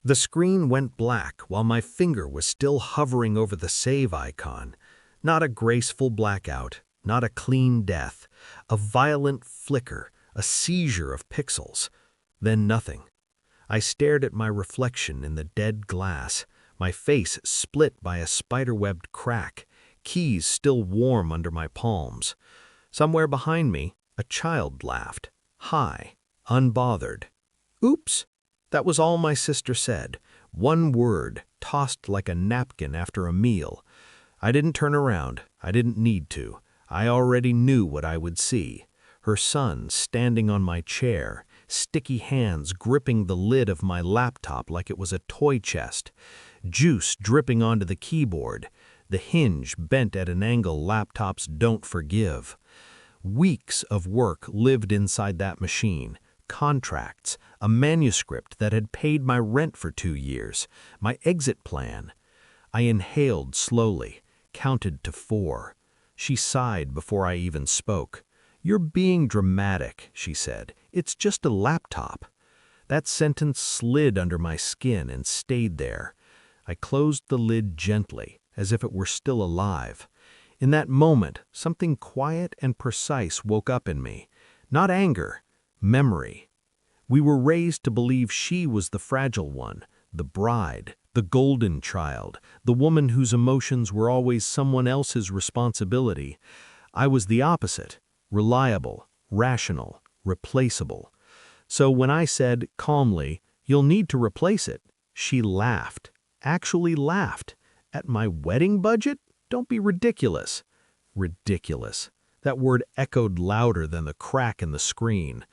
The screen went black while my finger was still hovering over the save icon. Not a graceful blackout, not a clean death, a violent flicker, a seizure of pixels. Then nothing. I stared at my reflection in the dead glass, my face split by a spiderwebbed crack, keys still warm under my palms. Somewhere behind me, a child laughed, high, unbothered. "Oops." That was all my sister said, one word, tossed like a napkin after a meal. I didn't turn around, I didn't need to. I already knew what I would see. Her son standing on my chair, sticky hands gripping the lid of my laptop like it was a toy chest, juice dripping onto the keyboard, the hinge bent at an angle laptops don't forgive. Weeks of work lived inside that machine. Contracts, a manuscript that had paid my rent for 2 years, my exit plan. I inhaled slowly, counted to 4. She sighed before I even spoke. "You're being dramatic," she said. "It's just a laptop." That sentence slid under my skin and stayed there. I closed the lid gently, as if it were still alive. In that moment, something quiet and precise woke up in me. Not anger. Memory. We were raised to believe she was the fragile one, the bride, the golden child, the woman whose emotions were always someone else's responsibility. I was the opposite, reliable, rational, replaceable. So when I said, calmly, "You'll need to replace it," she laughed, actually laughed. At my wedding budget? Don't be ridiculous. Ridiculous. That word echoed louder than the crack in the screen.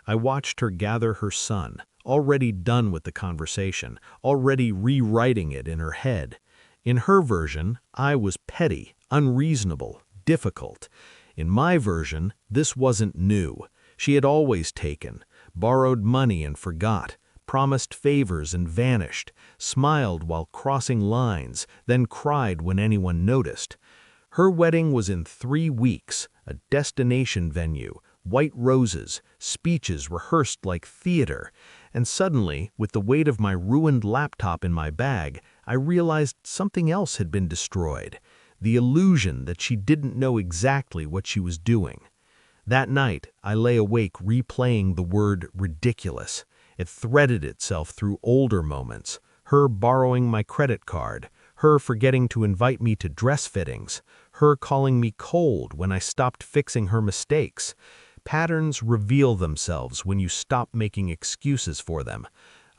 I watched her gather her son, already done with the conversation, already rewriting it in her head. In her version, I was petty, unreasonable, difficult. In my version, this wasn't new. She had always taken, borrowed money and forgot, promised favors and vanished, smiled while crossing lines, then cried when anyone noticed. Her wedding was in 3 weeks, a destination venue, white roses, speeches rehearsed like theater, and suddenly, with the weight of my ruined laptop in my bag, I realized something else had been destroyed, the illusion that she didn't know exactly what she was doing. That night, I lay awake replaying the word ridiculous. It threaded itself through older moments, her borrowing my credit card, her forgetting to invite me to dress fittings, her calling me cold when I stopped fixing her mistakes. Patterns reveal themselves when you stop making excuses for them.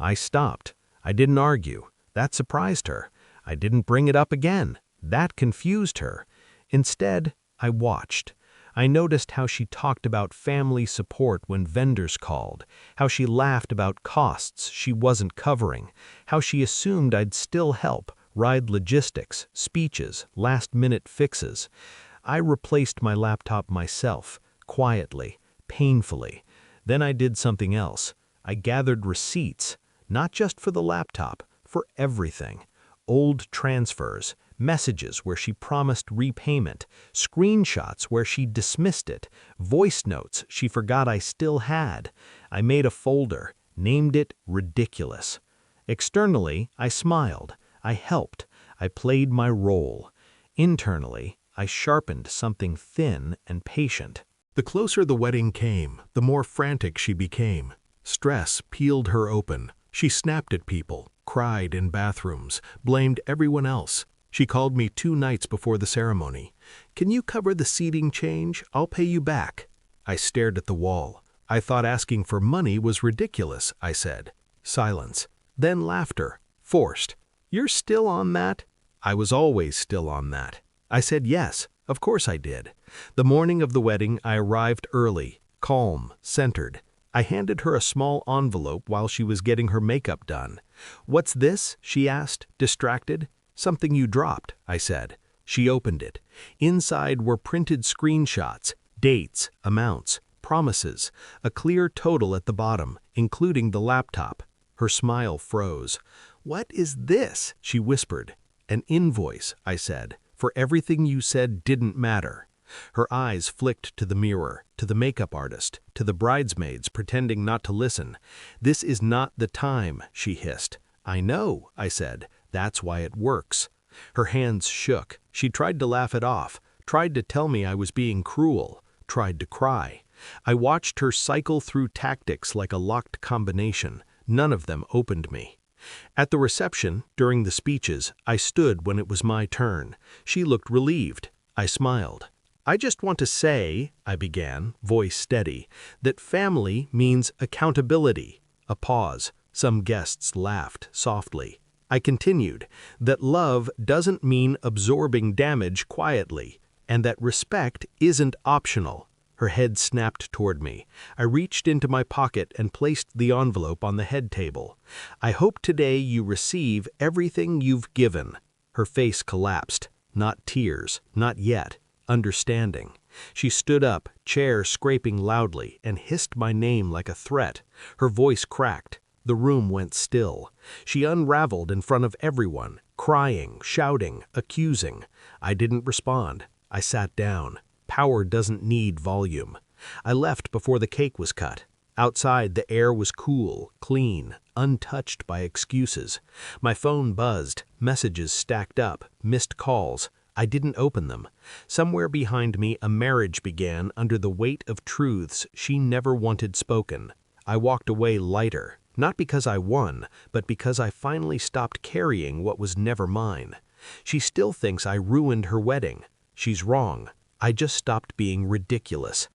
I stopped. I didn't argue. That surprised her. I didn't bring it up again. That confused her. Instead, I watched. I noticed how she talked about family support when vendors called, how she laughed about costs she wasn't covering, how she assumed I'd still help, ride logistics, speeches, last-minute fixes. I replaced my laptop myself, quietly, painfully. Then I did something else. I gathered receipts, not just for the laptop, for everything. Old transfers, messages where she promised repayment, screenshots where she dismissed it, voice notes she forgot I still had. I made a folder, named it Ridiculous. Externally, I smiled. I helped. I played my role. Internally, I sharpened something thin and patient. The closer the wedding came, the more frantic she became. Stress peeled her open. She snapped at people, cried in bathrooms, blamed everyone else. She called me 2 nights before the ceremony. "Can you cover the seating change? I'll pay you back." I stared at the wall. "I thought asking for money was ridiculous," I said. Silence. Then laughter. Forced. "You're still on that?" I was always still on that. I said yes, of course I did. The morning of the wedding, I arrived early, calm, centered. I handed her a small envelope while she was getting her makeup done. "What's this?" she asked, distracted. "Something you dropped," I said. She opened it. Inside were printed screenshots, dates, amounts, promises, a clear total at the bottom, including the laptop. Her smile froze. "What is this?" she whispered. "An invoice," I said, "for everything you said didn't matter." Her eyes flicked to the mirror, to the makeup artist, to the bridesmaids pretending not to listen. "This is not the time," she hissed. "I know," I said. "That's why it works." Her hands shook. She tried to laugh it off, tried to tell me I was being cruel, tried to cry. I watched her cycle through tactics like a locked combination. None of them opened me. At the reception, during the speeches, I stood when it was my turn. She looked relieved. I smiled. "I just want to say," I began, voice steady, "that family means accountability." A pause. Some guests laughed softly. I continued, that love doesn't mean absorbing damage quietly, and that respect isn't optional. Her head snapped toward me. I reached into my pocket and placed the envelope on the head table. "I hope today you receive everything you've given." Her face collapsed. Not tears, not yet. Understanding. She stood up, chair scraping loudly, and hissed my name like a threat. Her voice cracked. The room went still. She unraveled in front of everyone, crying, shouting, accusing. I didn't respond. I sat down. Power doesn't need volume. I left before the cake was cut. Outside, the air was cool, clean, untouched by excuses. My phone buzzed, messages stacked up, missed calls. I didn't open them. Somewhere behind me, a marriage began under the weight of truths she never wanted spoken. I walked away lighter, not because I won, but because I finally stopped carrying what was never mine. She still thinks I ruined her wedding. She's wrong. I just stopped being ridiculous.